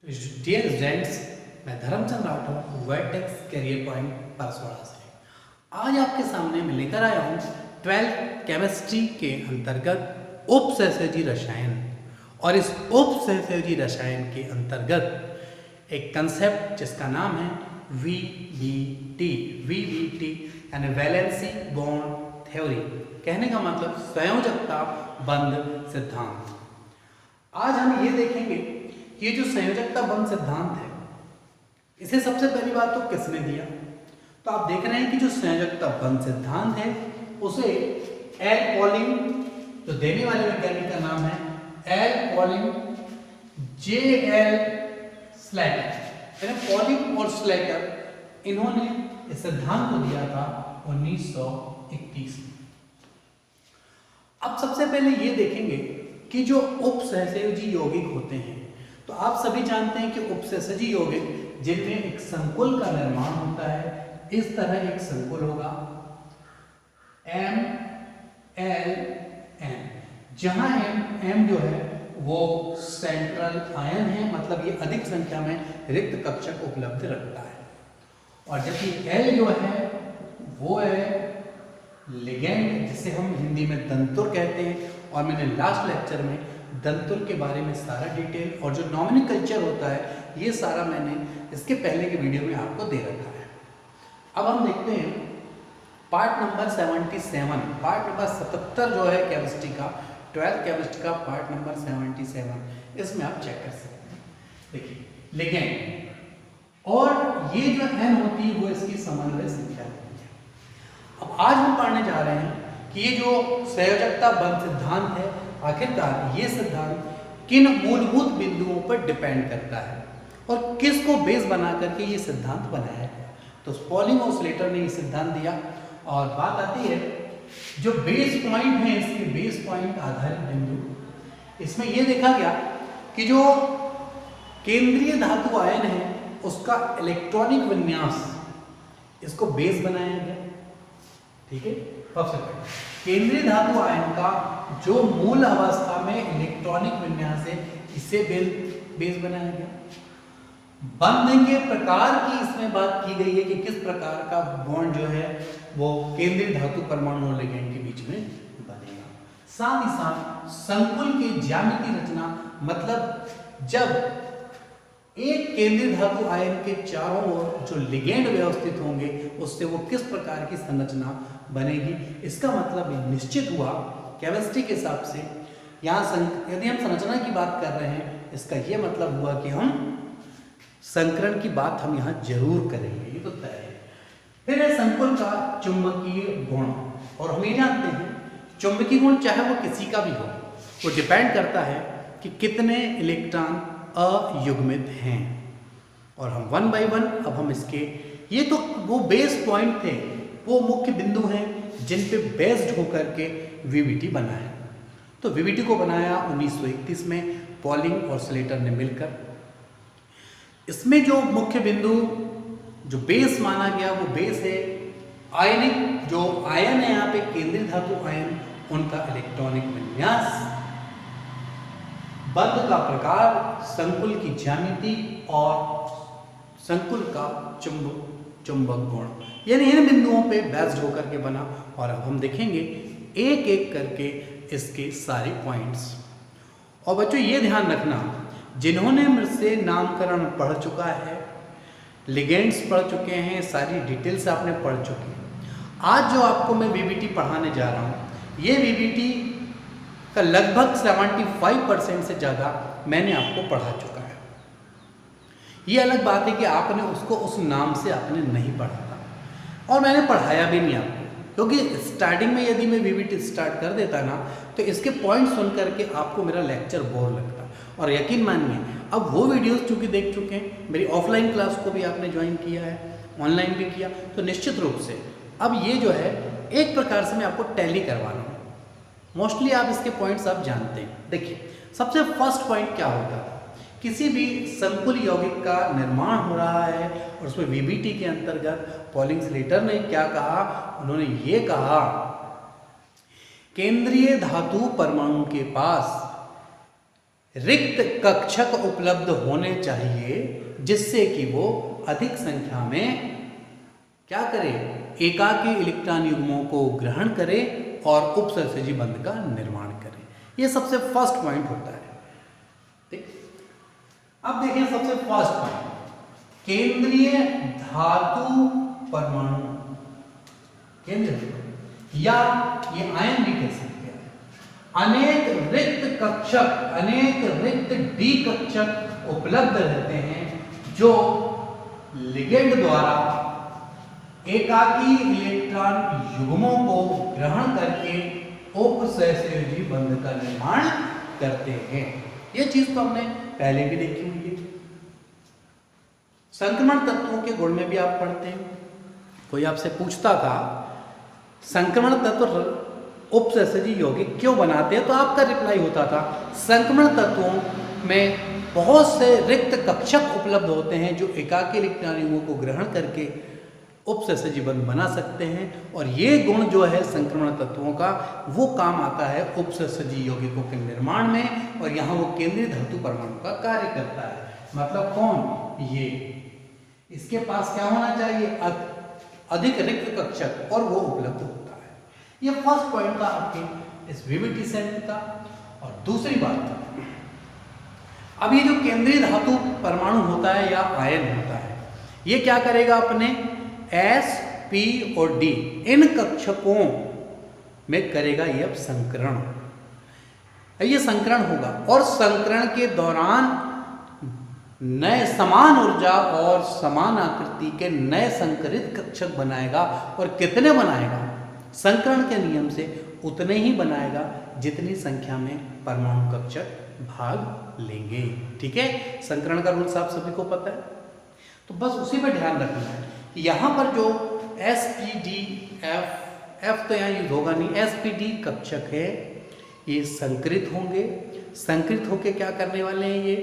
Dear students, मैं Dharamchand Rathore Vertex Career Point Paraswada से आज आपके सामने मैं लेकर आया हूँ 12th केमिस्ट्री के अंतर्गत उपसहसयोजी रसायन। और इस उपसहसयोजी रसायन के अंतर्गत एक कंसेप्ट जिसका नाम है वीबीटी यानी वैलेंसी बॉन्ड थ्योरी। कहने का मतलब संयोजकता बंध सिद्धांत। आज हम ये देखेंगे ये जो संयोजकता बंध सिद्धांत है, इसे सबसे पहली बात तो किसने दिया। तो आप देख रहे हैं कि जो संयोजकता बंध सिद्धांत है उसे एल पॉलिंग, जो देने वाले वैज्ञानिक का नाम है L polling, J L Slater, यानी पॉलिंग और स्लेटर, इन्होंने इस सिद्धांत को दिया था 1931 में। अब सबसे पहले ये देखेंगे कि जो उपसहसयोजी यौगिक होते हैं, तो आप सभी जानते हैं कि उपसहसयोजी यौगिक जिनमें एक संकुल का निर्माण होता है, इस तरह एक संकुल होगा एम एल एन, जहां एम जो है वो सेंट्रल आयन है, मतलब ये अधिक संख्या में रिक्त कक्षक उपलब्ध रखता है। और जबकि एल जो है वो है लिगेंड, जिसे हम हिंदी में दंतुर कहते हैं। और मैंने लास्ट लेक्चर में दंतुर के बारे में सारा डिटेल और जो नॉमेनक्लेचर होता है ये सारा मैंने इसके पहले के वीडियो में आपको दे रखा है। अब हम देखते हैं पार्ट नंबर 77, पार्ट नंबर 77 जो है केमिस्ट्री का, 12th केमिस्ट्री का पार्ट नंबर 77, इसमें आप चेक कर सकते हैं। देखिए लिगेंड, और ये जो एन होती है वो इसकी समन्वय संख्या होती है। अब आज हम पढ़ने जा रहे हैं कि ये जो संयोजकता बंध सिद्धांत है, आखिरकार ये सिद्धांत किन मूलभूत बिंदुओं पर डिपेंड करता है और किसको बेस बना करके ये सिद्धांत बनाया गया। तो पॉलिंग और स्लेटर ने ये सिद्धांत दिया। और बात आती है जो बेस पॉइंट है, इसके बेस पॉइंट आधारित बिंदु, इसमें यह देखा गया कि जो केंद्रीय धातु आयन है उसका इलेक्ट्रॉनिक विन्यास, इसको बेस बनाया गया। ठीक है, सबसे पहले केंद्रीय धातु आयन का जो मूल अवस्था में इलेक्ट्रॉनिक विन्यास है, इसे बेस बनाया गया। बंध के प्रकार की इसमें बात की गई है कि किस प्रकार का बॉन्ड जो है वो केंद्रीय धातु परमाणु और लिगेंड के बीच में बनेगा। साथ ही साथ संकुल की ज्यामिति रचना, मतलब जब एक केंद्रीय धातु आयन के चारों ओर जो लिगेंड व्यवस्थित होंगे उससे वो किस प्रकार की संरचना बनेगी, इसका मतलब निश्चित हुआ केमिस्ट्री के हिसाब से। यहाँ यदि हम संरचना की बात कर रहे हैं, इसका यह मतलब हुआ कि हम संकरण की बात हम यहाँ जरूर करेंगे, ये तो तय है। फिर है संकुल का चुंबकीय गुण, और हम ये जानते हैं चुंबकीय गुण चाहे वो किसी का भी हो, वो डिपेंड करता है कि कितने इलेक्ट्रॉन अयुग्मित हैं। और हम वन बाय वन अब हम इसके, ये तो वो बेस पॉइंट थे, वो मुख्य बिंदु हैं जिन पे बेस्ड होकर के वीबीटी बना है। तो वीबीटी को बनाया 1931 में पॉलिंग और स्लेटर ने मिलकर। इसमें जो मुख्य बिंदु जो बेस माना गया वो बेस है आयनिक, जो आयन है यहाँ पे केंद्रीय धातु आयन, उनका इलेक्ट्रॉनिक विन्यास, बंध का प्रकार, संकुल की ज्यामिति और संकुल का चुंबक गुण, यानी इन बिंदुओं पे बेस्ड होकर के बना। और अब हम देखेंगे एक एक करके इसके सारे पॉइंट्स। और बच्चों ये ध्यान रखना, जिन्होंने मुझसे नामकरण पढ़ चुका है, लिगेंड्स पढ़ चुके हैं, सारी डिटेल्स आपने पढ़ चुके हैं, आज जो आपको मैं वीबीटी पढ़ाने जा रहा हूँ, ये वीबीटी का लगभग 75% से ज़्यादा मैंने आपको पढ़ा चुका है। ये अलग बात है कि आपने उसको उस नाम से आपने नहीं पढ़ा था, और मैंने पढ़ाया भी नहीं आपको, क्योंकि स्टार्टिंग में यदि मैं वीबीटी स्टार्ट कर देता ना तो इसके पॉइंट सुन करके आपको मेरा लेक्चर बोर लगता। और यकीन मानिए अब वो वीडियोस चूँकि देख चुके हैं, मेरी ऑफलाइन क्लास को भी आपने ज्वाइन किया है, ऑनलाइन भी किया, तो निश्चित रूप से अब ये जो है एक प्रकार से मैं आपको टैली करवा रहा हूँ। मोस्टली आप इसके पॉइंट्स आप जानते हैं। देखिए सबसे फर्स्ट पॉइंट क्या होता है, किसी भी संकुल यौगिक का निर्माण हो रहा है और उसमें वीबीटी के अंतर्गत पॉलिंग स्लेटर ने क्या कहा, उन्होंने ये कहा केंद्रीय धातु परमाणु के पास रिक्त कक्षक उपलब्ध होने चाहिए जिससे कि वो अधिक संख्या में क्या करे, एकाकी इलेक्ट्रॉन युग्मों को ग्रहण करे और उपसर्जजी बंध का निर्माण करे। ये सबसे फर्स्ट पॉइंट होता है। ठीक, अब देखिए सबसे फर्स्ट पॉइंट, केंद्रीय धातु परमाणु, केंद्रीय या ये आयन भी कह सकते हैं, अनेक रिक्त कक्षक, अनेक रिक्त डी कक्षक उपलब्ध रहते हैं जो लिगेंड द्वारा एकाकी इलेक्ट्रॉन युग्मों को ग्रहण करके उपसहसंयोजी बंध का निर्माण करते हैं। यह चीज तो हमने पहले भी देखी हुई है। संक्रमण तत्वों के गुण में भी आप पढ़ते हैं। कोई आपसे पूछता था संक्रमण तत्व उपसहसंयोजी यौगिक क्यों बनाते हैं, तो आपका रिप्लाई होता था संक्रमण तत्वों में बहुत से रिक्त कक्षक उपलब्ध होते हैं जो एकाकी इलेक्ट्रॉन युग्मों को ग्रहण करके उपसहसंयोजी बंध बना सकते हैं, और ये गुण जो है संक्रमण तत्वों का वो काम आता है उपसहसंयोजी यौगिकों के निर्माण में, और यहाँ वो केंद्रीय धातु परमाणु का कार्य करता है। मतलब कौन, ये इसके पास क्या होना चाहिए, अधिक रिक्त कक्षक, और वो उपलब्ध होता है। ये फर्स्ट पॉइंट था आपके इस वीवीटी सेट का। और दूसरी बात, अब ये जो केंद्रीय धातु परमाणु होता है या आयन होता है, ये क्या करेगा, अपने S, P और D इन कक्षकों में करेगा ये अब संकरण। ये संकरण होगा और संकरण के दौरान नए समान ऊर्जा और समान आकृति के नए संकरित कक्षक बनाएगा। और कितने बनाएगा, संकरण के नियम से उतने ही बनाएगा जितनी संख्या में परमाणु कक्षक भाग लेंगे। ठीक है, संकरण का रूल्स आप सभी को पता है, तो बस उसी पर ध्यान रखना है। यहाँ पर जो एफ तो यहाँ यूज होगा नहीं, SPD कक्षक है, ये संकरित होंगे। संकरित होकर क्या करने वाले हैं, ये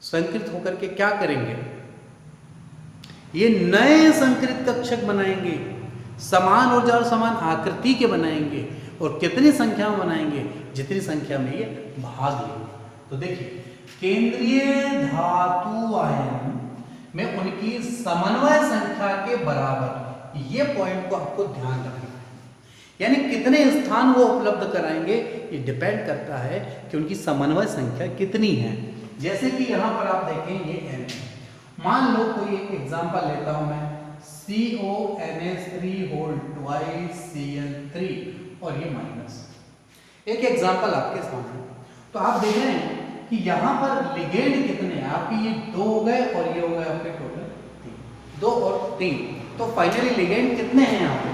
संकरित होकर के क्या करेंगे, ये नए संकरित कक्षक बनाएंगे, समान ऊर्जा और समान आकृति के बनाएंगे। और कितनी संख्या में बनाएंगे, जितनी संख्या में ये भाग लेंगे। तो देखिए केंद्रीय धातु आयन में उनकी समन्वय संख्या के बराबर, ये पॉइंट को आपको ध्यान रखना है। यानी कितने स्थान वो उपलब्ध कराएंगे ये डिपेंड करता है कि उनकी समन्वय संख्या कितनी है। जैसे कि यहाँ पर आप देखें ये N, मान लो कोई एक एग्जांपल लेता हूं मैं, CONH3 होल ट्वाइस Cl3 और ये माइनस, एक एग्जांपल आपके सामने। तो आप देख रहे हैं कि यहाँ पर लिगेंड कितने हैं आपके, ये 2 हो गए और ये हो गए आपके टोटल 3, 2 और 3। तो फाइनली लिगेंड कितने हैं यहाँ पे,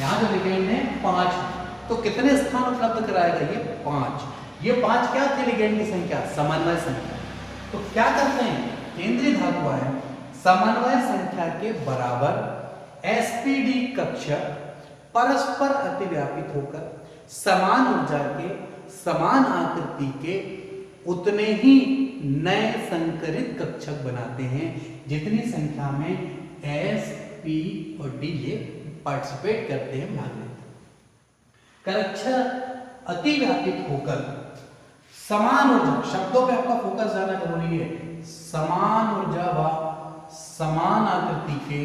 यहाँ जो लिगेंड है 5। तो कितने स्थान उपलब्ध कराएगा, ये 5। ये 5 क्या थे लिगेंड की संख्या, समन्वय संख्या। तो क्या करते हैं केंद्रीय धातु आयन समन्वय संख्या के बराबर SPD कक्षक परस्पर अतिव्यापित होकर समान ऊर्जा के समान आकृति के उतने ही नए संकरित कक्षक बनाते हैं जितनी संख्या में S, P और D ये पार्टिसिपेट करते हैं, भाग लेते हैं। कक्षक अतिव्यापित होकर समान ऊर्जा, शब्दों पे आपका फोकस ज्यादा जरूरी है, समान ऊर्जा व समान आकृति के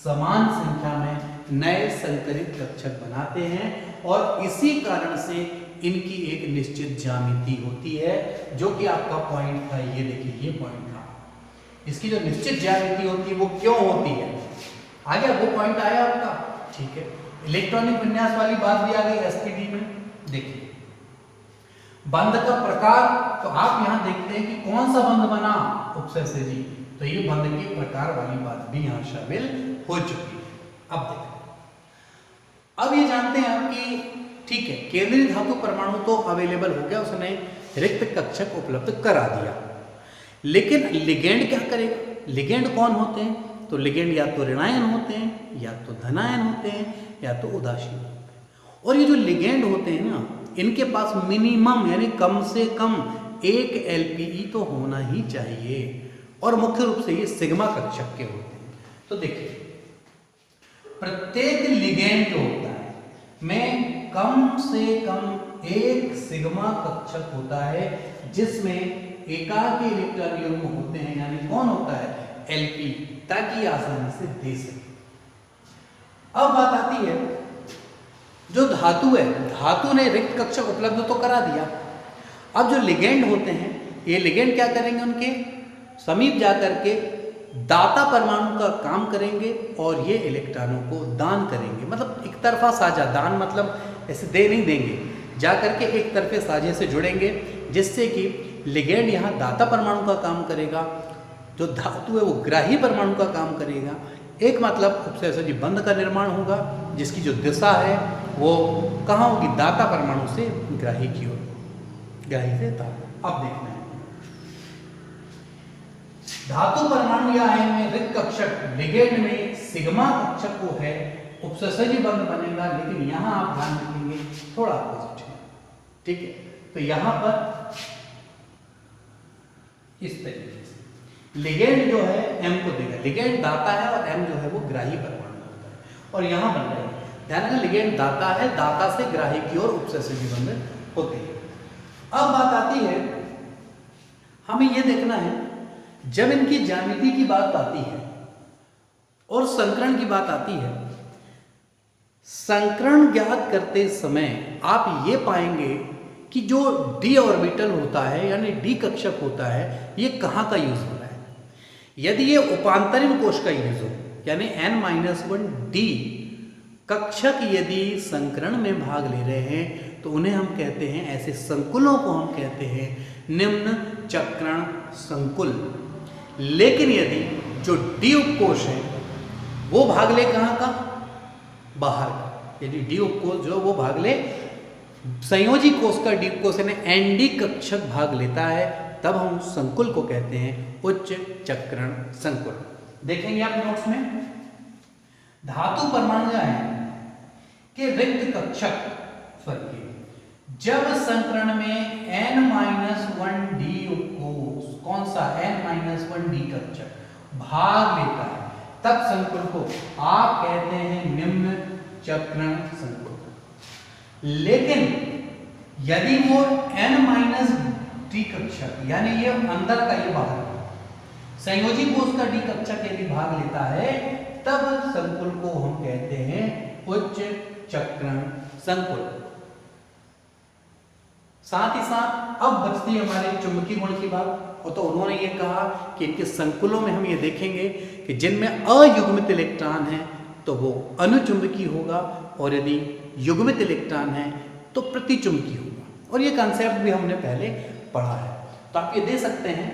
समान संख्या में नए संकरित कक्षक बनाते हैं। और इसी कारण से इनकी एक निश्चित ज्यामिति होती है, जो कि आपका पॉइंट था, ये देखिए ये पॉइंट था। इसकी जो निश्चित ज्यामिति होती है वो क्यों होती है, आ गया वो पॉइंट आया आपका। ठीक है, इलेक्ट्रॉनिक विन्यास वाली बात भी आ गई SPD में। देखिए बंध का प्रकार, तो आप यहां देखते हैं कि कौन सा बंध बना, उपसहसंयोजी, तो ये बंध के प्रकार वाली बात भी यहां शामिल हो चुकी है। अब देखिए, अब ये जानते हैं आप कि ठीक है केंद्रीय धातु परमाणु तो अवेलेबल हो गया, उसने रिक्त कक्षक उपलब्ध करा दिया, लेकिन लिगेंड क्या करेगा, लिगेंड कौन होते हैं, तो लिगेंड या तो ऋणायन होते हैं, या तो धनायन होते हैं, या तो उदासीन होते हैं। और ये जो लिगेंड होते हैं ना, इनके पास मिनिमम यानी कम से कम एक LPE तो होना ही चाहिए, और मुख्य रूप से ये सिग्मा कक्षक के होते हैं। तो देखिए प्रत्येक लिगेंड जो होता है में कम से कम एक सिग्मा कक्षक होता है जिसमें एकाकी इलेक्ट्रॉन युग्म होते हैं, यानी कौन होता है, Lp, ताकि आसानी से दे सके। अब बात आती है जो धातु है, धातु ने रिक्त कक्षक उपलब्ध तो करा दिया, अब जो लिगेंड होते हैं ये लिगेंड क्या करेंगे, उनके समीप जाकर के दाता परमाणु का काम करेंगे और ये इलेक्ट्रॉनों को दान करेंगे। मतलब एक तरफा साझा, दान मतलब ऐसे दे नहीं देंगे, जाकर के एक तरफे साझे से जुड़ेंगे, जिससे कि लिगेंड यहाँ दाता परमाणु का काम करेगा, जो धातु है वो ग्राही परमाणु का काम करेगा। एक मतलब उपसंयोजी बंध का निर्माण होगा जिसकी जो दिशा है वो कहाँ होगी, दाता परमाणु से ग्राही की ओर, ग्राही से दाता। अब देखना है धातु परमाणु या आयन में रिक्त कक्षक, लिगेंड में सिग्मा कक्षक को है, उपसंयोजी बंध बनेगा, लेकिन यहां आप ध्यान रखेंगे थोड़ा अपोजिट है, ठीक है। तो यहां पर इस तरीके से लिगेंड जो है M को देगा, लिगेंड दाता है और M जो है वो ग्राही परमाणु होता है, और यहां बन रहा है, ध्यान रखना लिगेंड दाता है, दाता से ग्राही की ओर उपसंयोजी बंध होते हैं। अब बात आती है, हमें यह देखना है जब इनकी ज्यामिति की बात आती है और संकरण की बात आती है, संकरण ज्ञात करते समय आप ये पाएंगे कि जो d ऑर्बिटल होता है यानी d कक्षक होता है, ये कहाँ का यूज हो रहा है। यदि ये उपांतरिम कोश का यूज हो, यानी n-1 d कक्षक यदि संकरण में भाग ले रहे हैं तो उन्हें हम कहते हैं, ऐसे संकुलों को हम कहते हैं निम्न चक्रण संकुल। लेकिन यदि जो डी उपकोश है वो भाग ले कहाँ का, बाहर का, यदि डी उपकोश जो वो भाग ले संयोजी कोश का डी उपकोश यानी एनडी कक्षक भाग लेता है, तब हम उस संकुल को कहते हैं उच्च चक्रण संकुल। देखेंगे आप नोट्स में, धातु परमाणु है कि रिक्त कक्षक जब संकरण में n-1 d उपकोश, कौन सा n-1 d कक्षक भाग लेता है, तब संकुल को आप कहते हैं निम्न चक्रण संकुल। लेकिन यदि वो n-d कक्षक यानी ये अंदर का ये बाहर का संयोजी कोश का d कक्षक यदि भाग लेता है, तब संकुल को हम कहते हैं उच्च चक्रण संकुल। साथ ही साथ अब बचती है हमारे चुंबकीय गुण की बात, और तो उन्होंने ये कहा कि इनके संकुलों में हम ये देखेंगे कि जिनमें अयुग्मित इलेक्ट्रॉन है तो वो अनुचुंबकीय होगा, और यदि युग्मित इलेक्ट्रॉन है तो प्रतिचुंबकीय होगा। और ये कंसेप्ट भी हमने पहले पढ़ा है, तो आप ये दे सकते हैं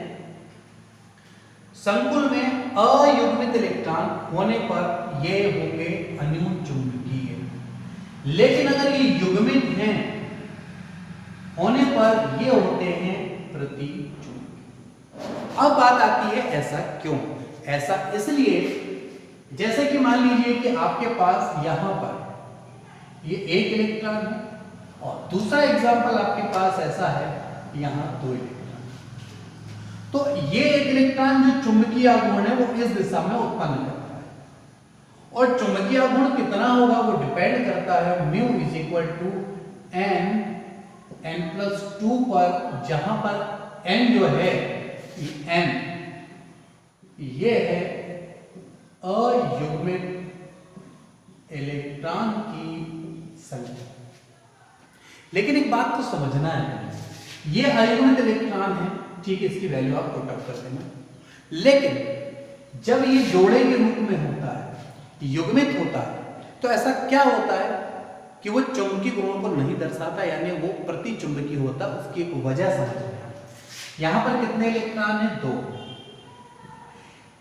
संकुल में अयुग्मित इलेक्ट्रॉन होने पर ये होंगे अनुचुंबकीय, लेकिन अगर ये युग्मित हैं होने पर ये होते हैं प्रतिचुंबकीय। अब बात आती है ऐसा क्यों, ऐसा इसलिए जैसे कि मान लीजिए कि आपके पास यहां पर ये एक इलेक्ट्रॉन है और दूसरा एग्जांपल आपके पास ऐसा है यहां दो इलेक्ट्रॉन, तो ये एक इलेक्ट्रॉन जो चुंबकीय आघूर्ण है वो इस दिशा में उत्पन्न करता है, और चुंबकीय आघूर्ण कितना होगा वो डिपेंड करता है mu is equal to n+2 पर, जहां पर n जो है n ये है अयुग्मित इलेक्ट्रॉन की संख्या। लेकिन एक बात तो समझना है, ये अयुग्मित इलेक्ट्रॉन है, ठीक है, इसकी वैल्यू आप पुट अप कर देना, लेकिन जब ये जोड़े के रूप में होता है, युग्मित होता है, तो ऐसा क्या होता है कि वो चुंबकीय गुणों को नहीं दर्शाता, यानी वो प्रतिचुंबकीय होता। उसकी एक वजह समझना, यहां पर कितने इलेक्ट्रॉन है, 2,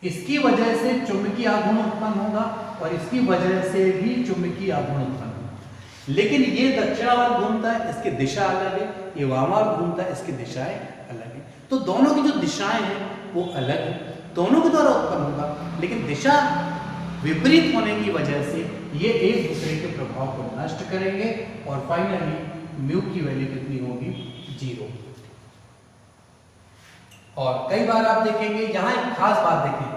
इसकी वजह से चुंबकीय आघूर्ण उत्पन्न होगा और इसकी वजह से भी चुंबकीय आघूर्ण उत्पन्न होगा। लेकिन ये दक्षिणावर्त घूमता है, इसकी दिशा अलग है, ये वामावर्त घूमता है, इसकी दिशाएं अलग है, तो दोनों की जो दिशाएं हैं वो अलग है, दोनों के द्वारा उत्पन्न होगा, लेकिन दिशा विपरीत होने की वजह से ये एक दूसरे के प्रभाव को नष्ट करेंगे और फाइनली म्यू की वैल्यू कितनी होगी, 0। और कई बार आप देखेंगे, यहां एक खास बात देखें,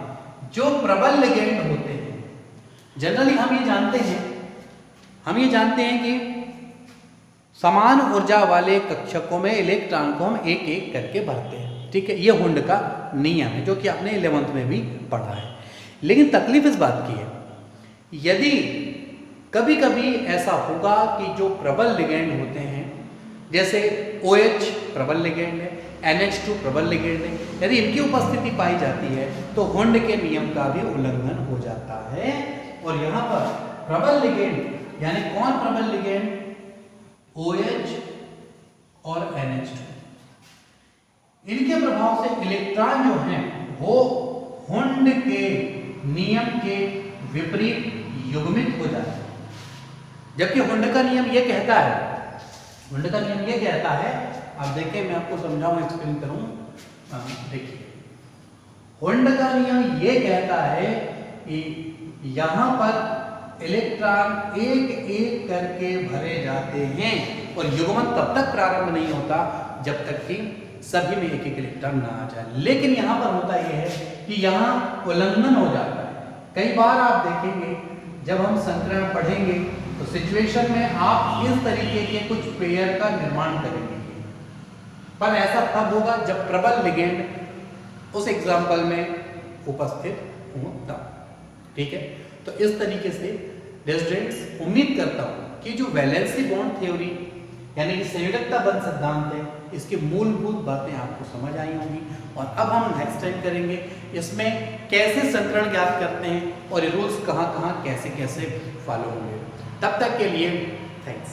जो प्रबल लिगेंड होते हैं जनरली हम ये जानते हैं कि समान ऊर्जा वाले कक्षकों में इलेक्ट्रॉन को हम एक एक करके भरते हैं। ठीक है, ये हुंड का नियम है जो कि आपने 11th में भी पढ़ा है। लेकिन तकलीफ इस बात की है, यदि कभी कभी ऐसा होगा कि जो प्रबल लिगेंड होते हैं, जैसे OH प्रबल लिगेंड है, NH2 प्रबल लिगेंड है, यदि इनकी उपस्थिति पाई जाती है तो हुंड के नियम का भी उल्लंघन हो जाता है। और यहाँ पर प्रबल लिगेंड यानी कौन प्रबल लिगेंड? OH और NH2, इनके प्रभाव से इलेक्ट्रॉन जो हैं वो हुंड के नियम के विपरीत युग्मित हो जाते हैं। जबकि हुंड का नियम ये कहता है, हुंड का नियम ये कहता है, अब देखिए मैं आपको समझाऊं, एक्सप्लेन करूं। देखिए, हुंड का नियम ये कहता है कि यहां पर इलेक्ट्रॉन एक एक करके भरे जाते हैं और युग्मन तब तक प्रारंभ नहीं होता जब तक कि सभी में एक एक इलेक्ट्रॉन ना आ जाए। लेकिन यहां पर होता यह है कि यहां उल्लंघन हो जाता है। कई बार आप देखेंगे जब हम संक्रमण पढ़ेंगे तो सिचुएशन में आप इस तरीके के कुछ पेयर का निर्माण करेंगे, पर ऐसा तब होगा जब प्रबल लिगेंड उस एग्जाम्पल में उपस्थित हो तब। ठीक है, तो इस तरीके से स्टूडेंट्स उम्मीद करता हूं कि जो वैलेंसी बॉन्ड थ्योरी यानी कि संयोजकता बंध सिद्धांत है, इसकी मूलभूत बातें आपको समझ आई होंगी। और अब हम नेक्स्ट टाइम करेंगे इसमें कैसे संकरण ज्ञात करते हैं और ये रूल्स कहाँ कहाँ कैसे कैसे फॉलो होंगे। तब तक के लिए थैंक्स।